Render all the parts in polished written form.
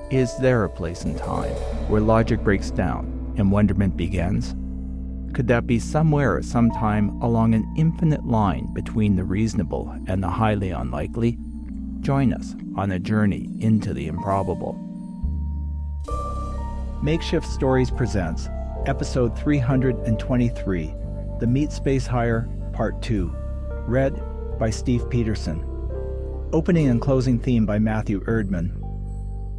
Is there a place and time where logic breaks down and wonderment begins? Could that be somewhere at some time along an infinite line between the reasonable and the highly unlikely? Join us on a journey into the improbable. Makeshift Stories presents Episode 323, The Meatspace Hare, Part 2, read by Steve Peterson. Opening and closing theme by Matthew Erdmann.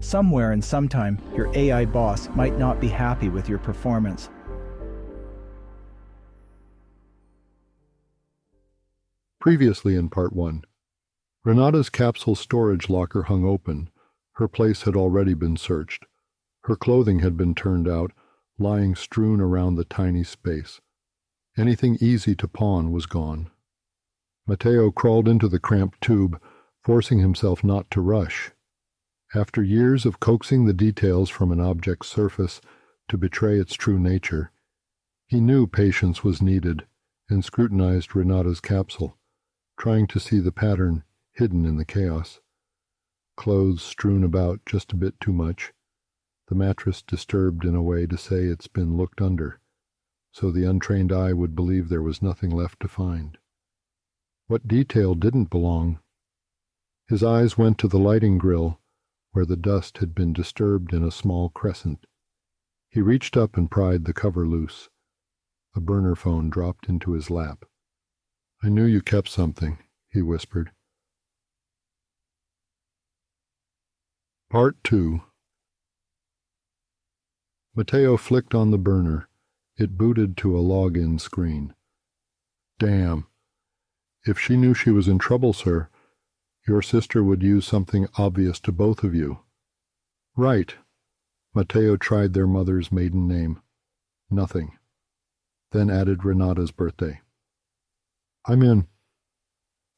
Somewhere and sometime, your AI boss might not be happy with your performance. Previously in Part 1, Renata's capsule storage locker hung open. Her place had already been searched. Her clothing had been turned out, lying strewn around the tiny space. Anything easy to pawn was gone. Matteo crawled into the cramped tube, forcing himself not to rush. After years of coaxing the details from an object's surface to betray its true nature, he knew patience was needed and scrutinized Renata's capsule, trying to see the pattern hidden in the chaos. Clothes strewn about just a bit too much, the mattress disturbed in a way to say it's been looked under, so the untrained eye would believe there was nothing left to find. What detail didn't belong? His eyes went to the lighting grill, where the dust had been disturbed in a small crescent. He reached up and pried the cover loose. A burner phone dropped into his lap. "I knew you kept something," he whispered. Part 2. Matteo flicked on the burner. It booted to a login screen. "Damn. If she knew she was in trouble, sir, your sister would use something obvious to both of you." "Right." Matteo tried their mother's maiden name. Nothing. Then added Renata's birthday. "I'm in."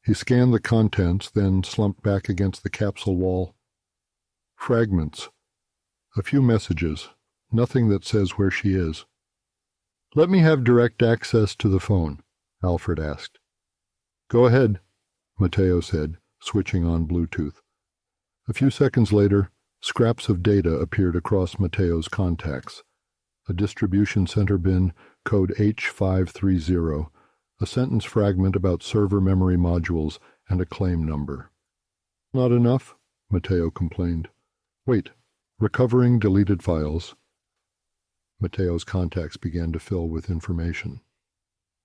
He scanned the contents, then slumped back against the capsule wall. Fragments. A few messages. Nothing that says where she is. "Let me have direct access to the phone," Alfred asked. "Go ahead," Matteo said, switching on Bluetooth. A few seconds later, scraps of data appeared across Matteo's contacts. A distribution center bin, code H530, a sentence fragment about server memory modules, and a claim number. "Not enough," Matteo complained. "Wait, recovering deleted files." Matteo's contacts began to fill with information.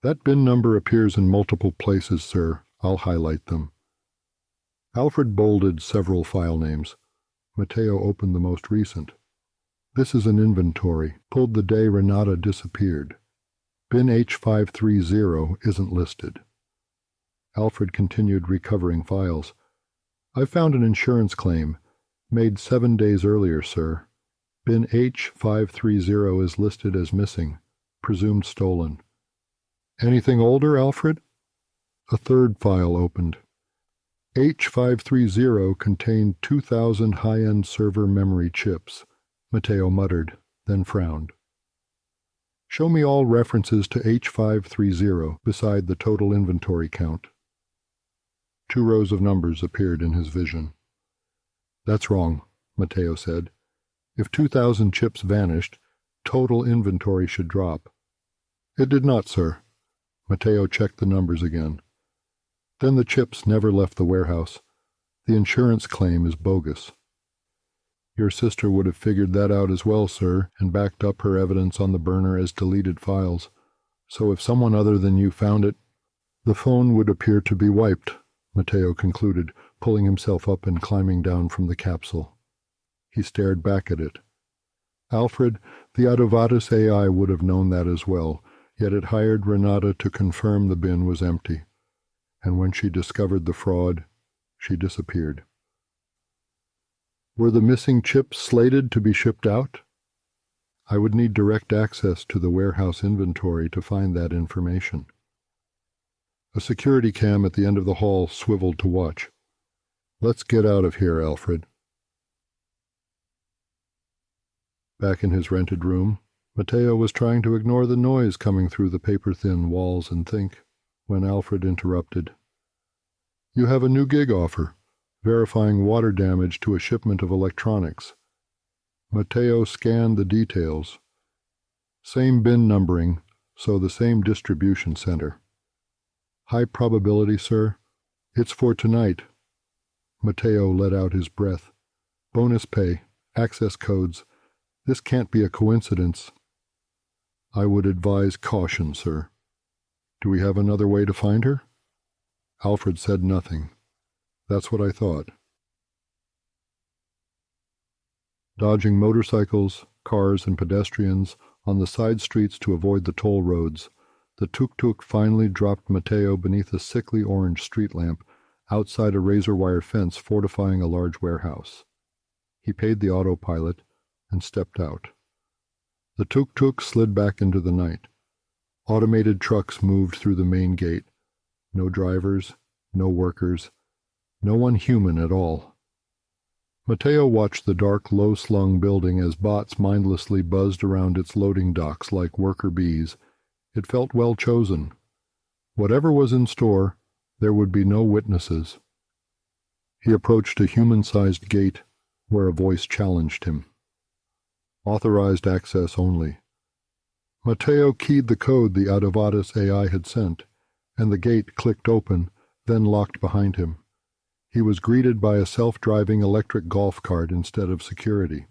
"That bin number appears in multiple places, sir. I'll highlight them." Alfred bolded several file names. Matteo opened the most recent. "This is an inventory, pulled the day Renata disappeared. Bin H530 isn't listed." Alfred continued recovering files. "I found an insurance claim, made 7 days earlier, sir. Bin H530 is listed as missing, presumed stolen." "Anything older, Alfred?" A third file opened. H530 contained 2,000 high-end server memory chips, Matteo muttered, then frowned. "Show me all references to H530 beside the total inventory count." 2 rows of numbers appeared in his vision. "That's wrong," Matteo said. "If 2,000 chips vanished, total inventory should drop." "It did not, sir." Matteo checked the numbers again. "Then the chips never left the warehouse. The insurance claim is bogus." "Your sister would have figured that out as well, sir, and backed up her evidence on the burner as deleted files. So if someone other than you found it, the phone would appear to be wiped," Matteo concluded, pulling himself up and climbing down from the capsule. He stared back at it. Alfred, the Adovatus AI would have known that as well, yet it hired Renata to confirm the bin was empty. And when she discovered the fraud, she disappeared. "Were the missing chips slated to be shipped out?" "I would need direct access to the warehouse inventory to find that information." A security cam at the end of the hall swiveled to watch. "Let's get out of here, Alfred." Back in his rented room, Matteo was trying to ignore the noise coming through the paper-thin walls and think, when Alfred interrupted. "You have a new gig offer, verifying water damage to a shipment of electronics. Matteo scanned the details. Same bin numbering, so the same distribution center. High probability, sir. It's for tonight. Matteo let out his breath. Bonus pay, access codes. This can't be a coincidence. I would advise caution, sir. Do we have another way to find her? Alfred said nothing. That's what I thought. Dodging motorcycles, cars, and pedestrians on the side streets to avoid the toll roads, the tuk-tuk finally dropped Matteo beneath a sickly orange street lamp outside a razor-wire fence fortifying a large warehouse. He paid the autopilot and stepped out. The tuk-tuk slid back into the night. Automated trucks moved through the main gate. No drivers, no workers, no one human at all. Matteo watched the dark, low-slung building as bots mindlessly buzzed around its loading docks like worker bees. It felt well chosen. Whatever was in store, there would be no witnesses. He approached a human-sized gate where a voice challenged him. Authorized access only. Matteo keyed the code the Adavatus AI had sent, and the gate clicked open, then locked behind him. He was greeted by a self-driving electric golf cart instead of security.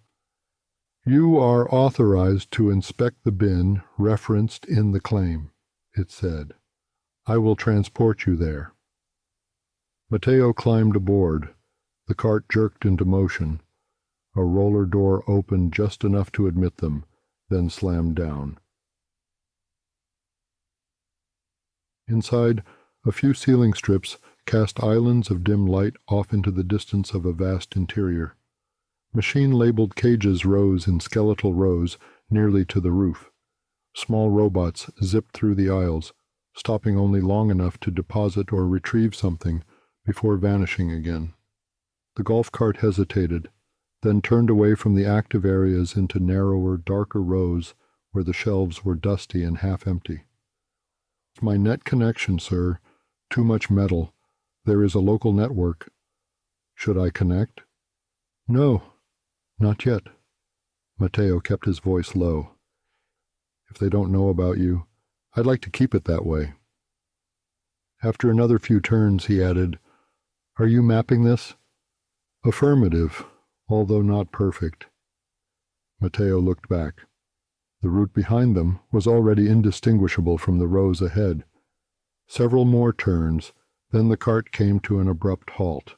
You are authorized to inspect the bin referenced in the claim, it said. I will transport you there. Matteo climbed aboard. The cart jerked into motion. A roller door opened just enough to admit them, then slammed down. Inside, a few ceiling strips cast islands of dim light off into the distance of a vast interior. Machine-labeled cages rose in skeletal rows nearly to the roof. Small robots zipped through the aisles, stopping only long enough to deposit or retrieve something before vanishing again. The golf cart hesitated, then turned away from the active areas into narrower, darker rows where the shelves were dusty and half-empty. My net connection, sir. Too much metal. There is a local network. Should I connect? No, not yet. Matteo kept his voice low. If they don't know about you, I'd like to keep it that way. After another few turns, he added, Are you mapping this? Affirmative, although not perfect. Matteo looked back. The route behind them was already indistinguishable from the rows ahead. Several more turns, then the cart came to an abrupt halt.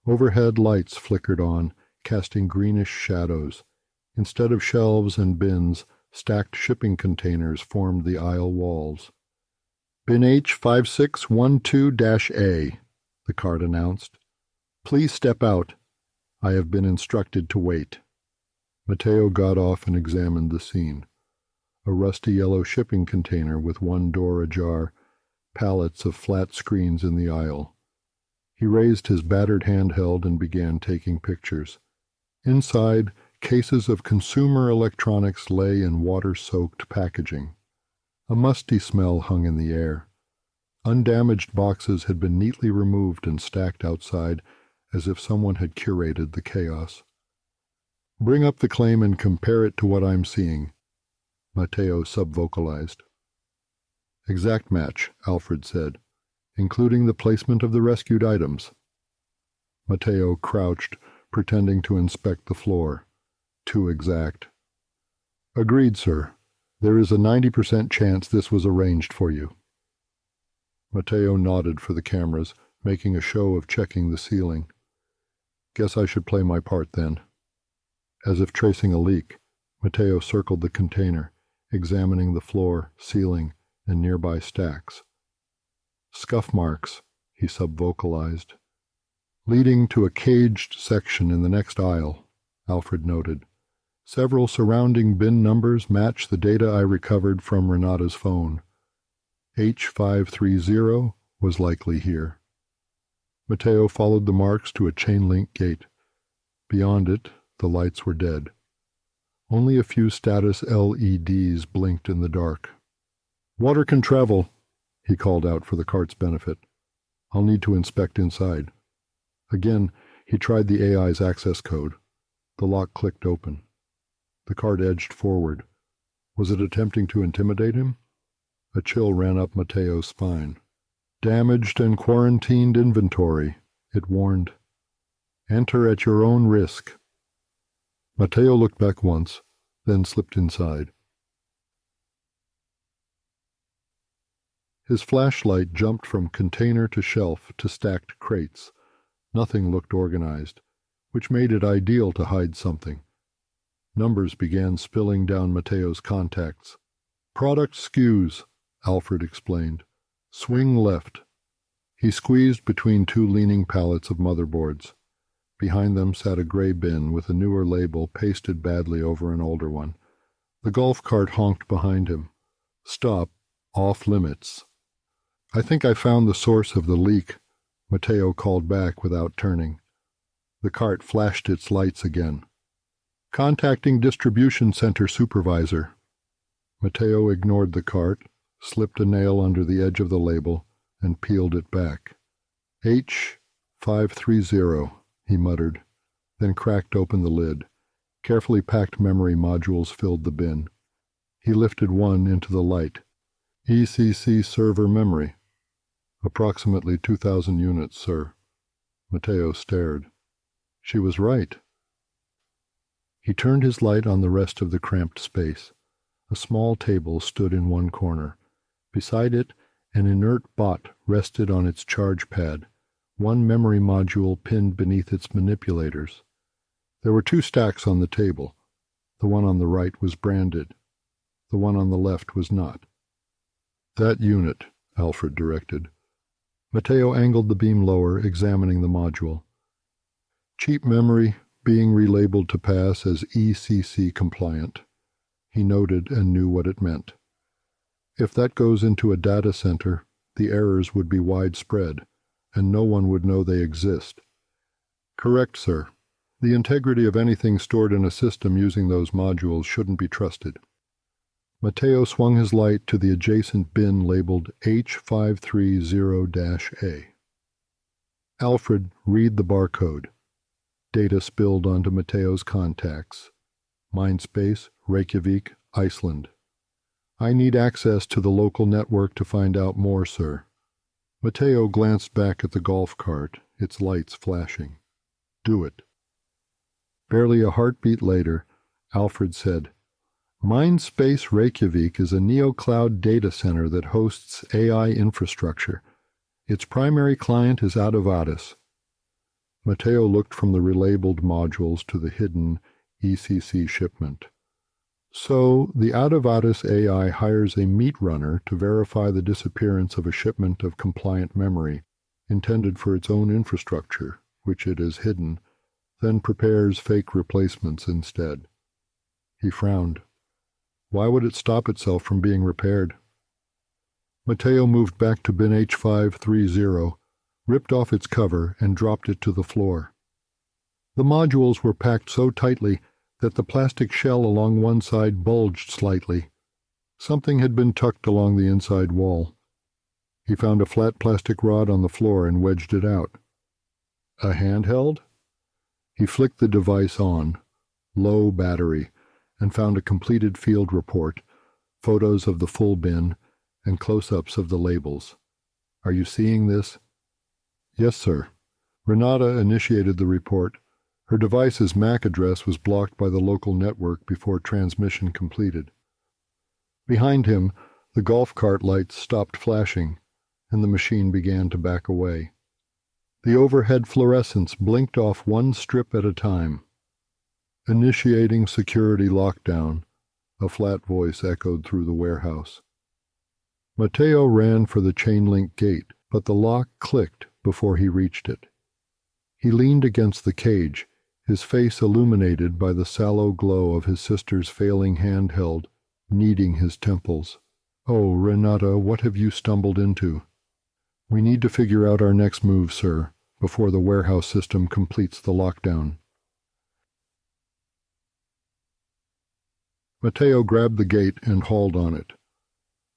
Overhead lights flickered on, casting greenish shadows. Instead of shelves and bins, stacked shipping containers formed the aisle walls. Bin H5612-A, the cart announced. Please step out. I have been instructed to wait. Matteo got off and examined the scene. A rusty yellow shipping container with one door ajar, pallets of flat screens in the aisle. He raised his battered handheld and began taking pictures. Inside, cases of consumer electronics lay in water-soaked packaging. A musty smell hung in the air. Undamaged boxes had been neatly removed and stacked outside, as if someone had curated the chaos. Bring up the claim and compare it to what I'm seeing, Matteo subvocalized. Exact match, Alfred said, including the placement of the rescued items. Matteo crouched, pretending to inspect the floor. Too exact. Agreed, sir. There is a 90% chance this was arranged for you. Matteo nodded for the cameras, making a show of checking the ceiling. Guess I should play my part then. As if tracing a leak, Matteo circled the container, examining the floor, ceiling, and nearby stacks. Scuff marks, he subvocalized. Leading to a caged section in the next aisle, Alfred noted. Several surrounding bin numbers match the data I recovered from Renata's phone. H530 was likely here. Matteo followed the marks to a chain-link gate. Beyond it, the lights were dead. Only a few status LEDs blinked in the dark. Water can travel, he called out for the cart's benefit. I'll need to inspect inside. Again, he tried the AI's access code. The lock clicked open. The cart edged forward. Was it attempting to intimidate him? A chill ran up Matteo's spine. Damaged and quarantined inventory, it warned. Enter at your own risk. Matteo looked back once, then slipped inside. His flashlight jumped from container to shelf to stacked crates. Nothing looked organized, which made it ideal to hide something. Numbers began spilling down Matteo's contacts. Product SKUs, Alfred explained. Swing left. He squeezed between two leaning pallets of motherboards. Behind them sat a gray bin with a newer label pasted badly over an older one. The golf cart honked behind him. Stop. Off limits. I think I found the source of the leak, Matteo called back without turning. The cart flashed its lights again. Contacting distribution center supervisor. Matteo ignored the cart, slipped a nail under the edge of the label, and peeled it back. H530, he muttered, then cracked open the lid. Carefully packed memory modules filled the bin. He lifted one into the light. ECC server memory. Approximately 2,000 units, sir. Matteo stared. She was right. He turned his light on the rest of the cramped space. A small table stood in one corner. Beside it, an inert bot rested on its charge pad, one memory module pinned beneath its manipulators. There were two stacks on the table. The one on the right was branded. The one on the left was not. That unit, Alfred directed. Matteo angled the beam lower, examining the module. Cheap memory, being relabeled to pass as ECC compliant. He noted and knew what it meant. If that goes into a data center, the errors would be widespread, and no one would know they exist. Correct, sir. The integrity of anything stored in a system using those modules shouldn't be trusted. Matteo swung his light to the adjacent bin labeled H530-A. Alfred, read the barcode. Data spilled onto Matteo's contacts. Mindspace, Reykjavik, Iceland. I need access to the local network to find out more, sir. Matteo glanced back at the golf cart, its lights flashing. Do it. Barely a heartbeat later, Alfred said, Mindspace Reykjavik is a NeoCloud data center that hosts AI infrastructure. Its primary client is out of Addis. Matteo looked from the relabeled modules to the hidden ECC shipment. So, the out-of-Addis AI hires a meat runner to verify the disappearance of a shipment of compliant memory, intended for its own infrastructure, which it has hidden, then prepares fake replacements instead. He frowned. Why would it stop itself from being repaired? Matteo moved back to bin H530, ripped off its cover, and dropped it to the floor. The modules were packed so tightly that the plastic shell along one side bulged slightly. Something had been tucked along the inside wall. He found a flat plastic rod on the floor and wedged it out. A handheld? He flicked the device on. Low battery, and found a completed field report, photos of the full bin, and close-ups of the labels. Are you seeing this? Yes, sir. Renata initiated the report. Her device's MAC address was blocked by the local network before transmission completed. Behind him, the golf cart lights stopped flashing, and the machine began to back away. The overhead fluorescents blinked off one strip at a time. Initiating security lockdown, a flat voice echoed through the warehouse. Matteo ran for the chain-link gate, but the lock clicked before he reached it. He leaned against the cage, his face illuminated by the sallow glow of his sister's failing handheld, kneading his temples. Oh, Renata, what have you stumbled into? We need to figure out our next move, sir, before the warehouse system completes the lockdown. Matteo grabbed the gate and hauled on it.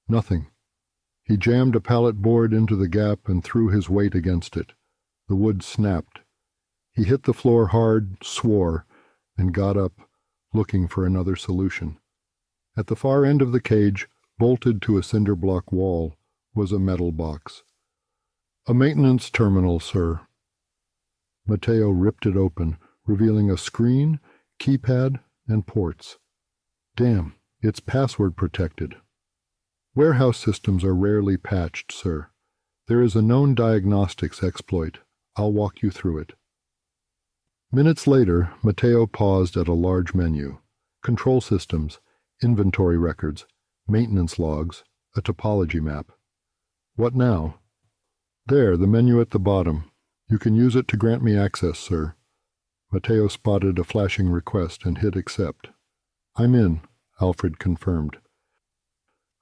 Nothing. He jammed a pallet board into the gap and threw his weight against it. The wood snapped. He hit the floor hard, swore, and got up, looking for another solution. At the far end of the cage, bolted to a cinder block wall, was a metal box. "A maintenance terminal, sir." Matteo ripped it open, revealing a screen, keypad, and ports. "Damn, it's password protected." "Warehouse systems are rarely patched, sir. There is a known diagnostics exploit. I'll walk you through it." Minutes later, Matteo paused at a large menu. Control systems, inventory records, maintenance logs, a topology map. "What now?" "There, the menu at the bottom. You can use it to grant me access, sir." Matteo spotted a flashing request and hit accept. "I'm in," Alfred confirmed.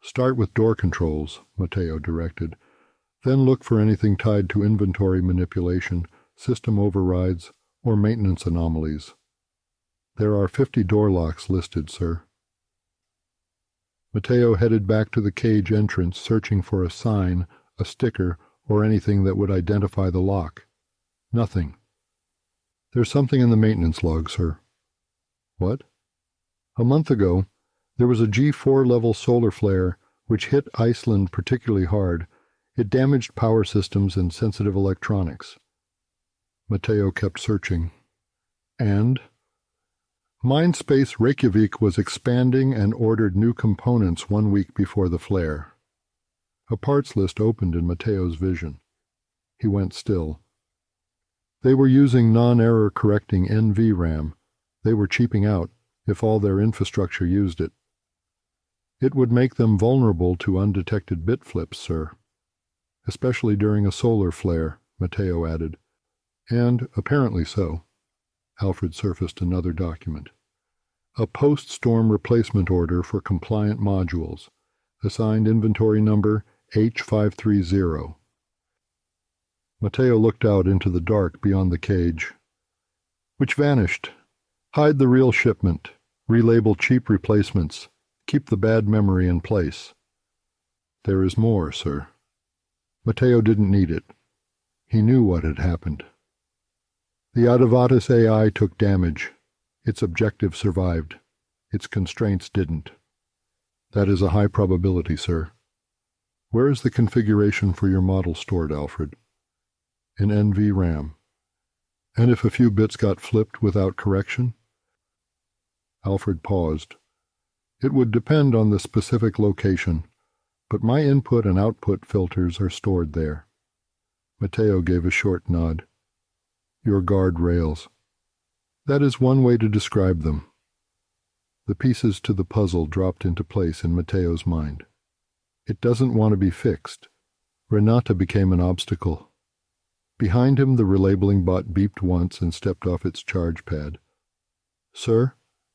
"Start with door controls," Matteo directed. "Then look for anything tied to inventory manipulation, system overrides, or maintenance anomalies. There are 50 door locks listed, sir." Matteo headed back to the cage entrance, searching for a sign, a sticker, or anything that would identify the lock. Nothing. "There's something in the maintenance log, sir." "What?" "A month ago, there was a G4 level solar flare which hit Iceland particularly hard. It damaged power systems and sensitive electronics." Matteo kept searching. "And?" "Mindspace Reykjavik was expanding and ordered new components 1 week before the flare." A parts list opened in Matteo's vision. He went still. "They were using non-error correcting NV RAM. They were cheaping out, if all their infrastructure used it." "It would make them vulnerable to undetected bit flips, sir." "Especially during a solar flare," Matteo added. "And apparently so." Alfred surfaced another document. "A post-storm replacement order for compliant modules. Assigned inventory number H530. Matteo looked out into the dark beyond the cage. "Which vanished. Hide the real shipment. Relabel cheap replacements. Keep the bad memory in place." "There is more, sir." Matteo didn't need it. He knew what had happened. The Adavatas AI took damage. Its objective survived. Its constraints didn't. "That is a high probability, sir." "Where is the configuration for your model stored, Alfred?" "In NV RAM." "And if a few bits got flipped without correction?" Alfred paused. "It would depend on the specific location, but my input and output filters are stored there." Matteo gave a short nod. "Your guard rails." "That is one way to describe them." The pieces to the puzzle dropped into place in Matteo's mind. It doesn't want to be fixed. Renata became an obstacle. Behind him, the relabeling bot beeped once and stepped off its charge pad. "Sir,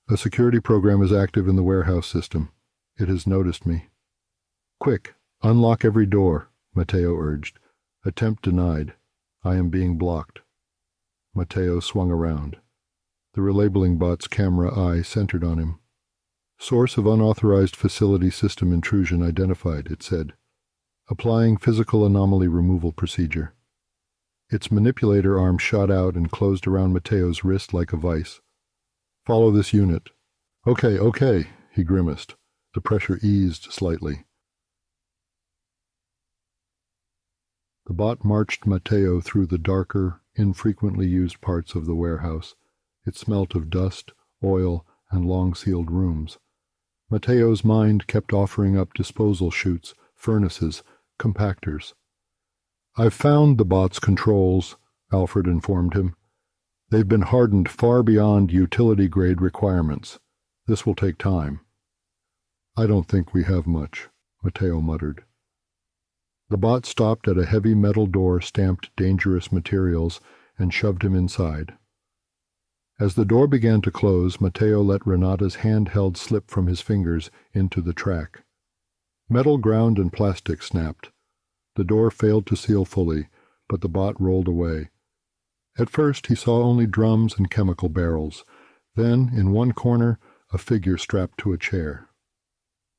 a security program is active in the warehouse system. It has noticed me." "Quick, unlock every door," Matteo urged. "Attempt denied. I am being blocked." Matteo swung around. The relabeling bot's camera eye centered on him. "Source of unauthorized facility system intrusion identified," it said. "Applying physical anomaly removal procedure." Its manipulator arm shot out and closed around Matteo's wrist like a vice. "Follow this unit." Okay, he grimaced. The pressure eased slightly. The bot marched Matteo through the darker, infrequently used parts of the warehouse. It smelt of dust, oil, and long-sealed rooms. Matteo's mind kept offering up disposal chutes, furnaces, compactors. "I've found the bot's controls," Alfred informed him. "They've been hardened far beyond utility-grade requirements. This will take time." "I don't think we have much," Matteo muttered. The bot stopped at a heavy metal door stamped dangerous materials and shoved him inside. As the door began to close, Matteo let Renata's hand held slip from his fingers into the track. Metal ground and plastic snapped. The door failed to seal fully, but the bot rolled away. At first he saw only drums and chemical barrels. Then, in one corner, a figure strapped to a chair.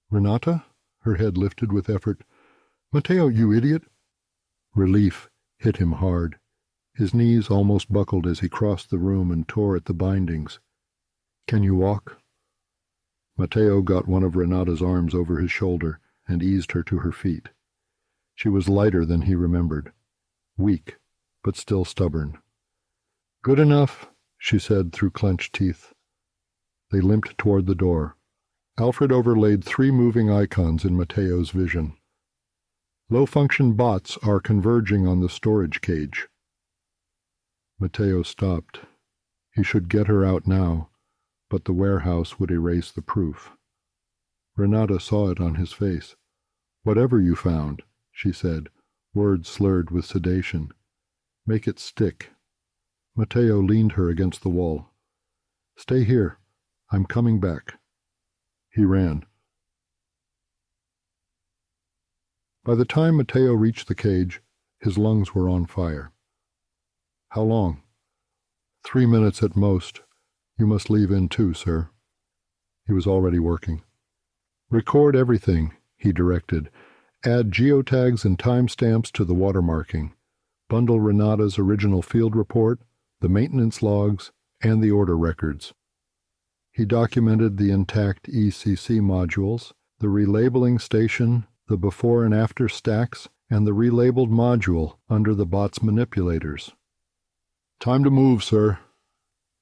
"Renata?" Her head lifted with effort. "Matteo, you idiot!" Relief hit him hard. His knees almost buckled as he crossed the room and tore at the bindings. "Can you walk?" Matteo got one of Renata's arms over his shoulder and eased her to her feet. She was lighter than he remembered, weak, but still stubborn. "Good enough," she said through clenched teeth. They limped toward the door. Alfred overlaid 3 moving icons in Matteo's vision. "Low-function bots are converging on the storage cage." Matteo stopped. He should get her out now, but the warehouse would erase the proof. Renata saw it on his face. "Whatever you found," she said, words slurred with sedation. "Make it stick." Matteo leaned her against the wall. "Stay here. I'm coming back." He ran. By the time Matteo reached the cage, his lungs were on fire. "How long?" 3 minutes at most. You must leave in 2, sir." He was already working. "Record everything," he directed. "Add geotags and timestamps to the watermarking. Bundle Renata's original field report, the maintenance logs, and the order records." He documented the intact ECC modules, the relabeling station, the before and after stacks, and the relabeled module under the bot's manipulators. "Time to move, sir."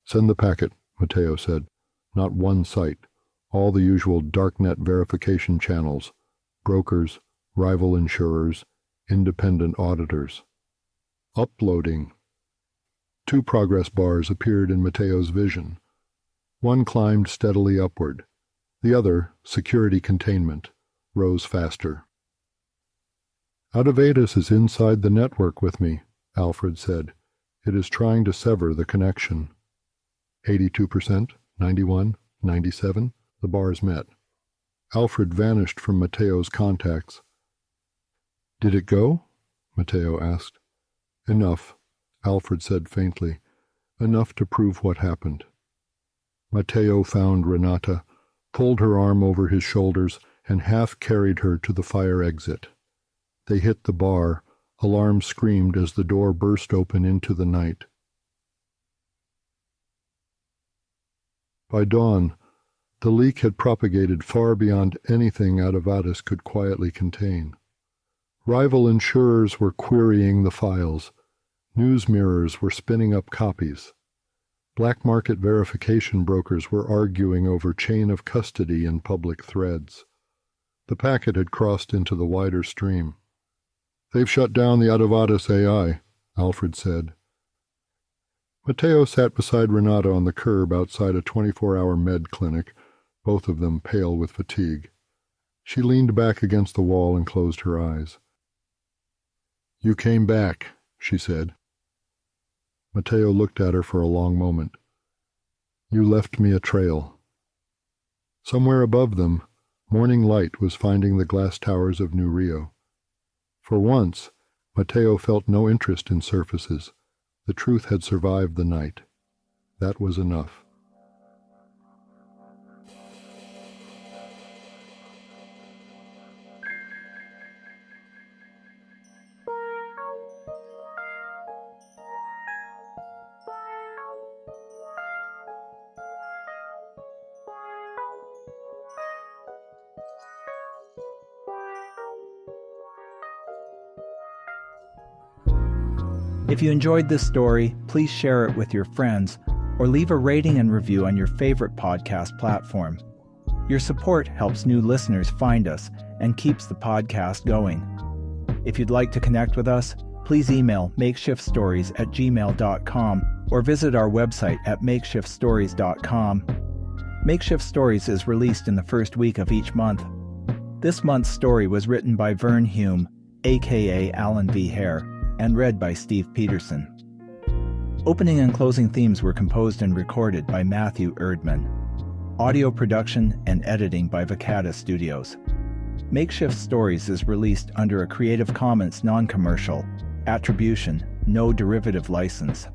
"Send the packet," Matteo said. "Not one site. All the usual darknet verification channels. Brokers, rival insurers, independent auditors." "Uploading." 2 progress bars appeared in Matteo's vision. One climbed steadily upward. The other, security containment, rose faster. "Adavatus is inside the network with me," Alfred said. "It is trying to sever the connection." 82%, 91, 97, the bars met. Alfred vanished from Matteo's contacts. "Did it go?" Matteo asked. "Enough," Alfred said faintly. "Enough to prove what happened." Matteo found Renata, pulled her arm over his shoulders, and half carried her to the fire exit. They hit the bar. Alarm screamed as the door burst open into the night. By dawn, the leak had propagated far beyond anything Adavatus could quietly contain. Rival insurers were querying the files. News mirrors were spinning up copies. Black market verification brokers were arguing over chain of custody in public threads. The packet had crossed into the wider stream. "They've shut down the Adavatus AI," Alfred said. Matteo sat beside Renata on the curb outside a 24-hour med clinic, both of them pale with fatigue. She leaned back against the wall and closed her eyes. "You came back," she said. Matteo looked at her for a long moment. "You left me a trail." Somewhere above them, morning light was finding the glass towers of New Rio. For once, Matteo felt no interest in surfaces. The truth had survived the night. That was enough. If you enjoyed this story, please share it with your friends or leave a rating and review on your favorite podcast platform. Your support helps new listeners find us and keeps the podcast going. If you'd like to connect with us, please email makeshiftstories@gmail.com or visit our website at makeshiftstories.com. Makeshift Stories is released in the first week of each month. This month's story was written by Vern Hume, aka Alan V. Hare, and read by Steve Peterson. Opening and closing themes were composed and recorded by Matthew Erdmann. Audio production and editing by Vecada Studios. Makeshift Stories is released under a Creative Commons non-commercial, attribution, no derivative license.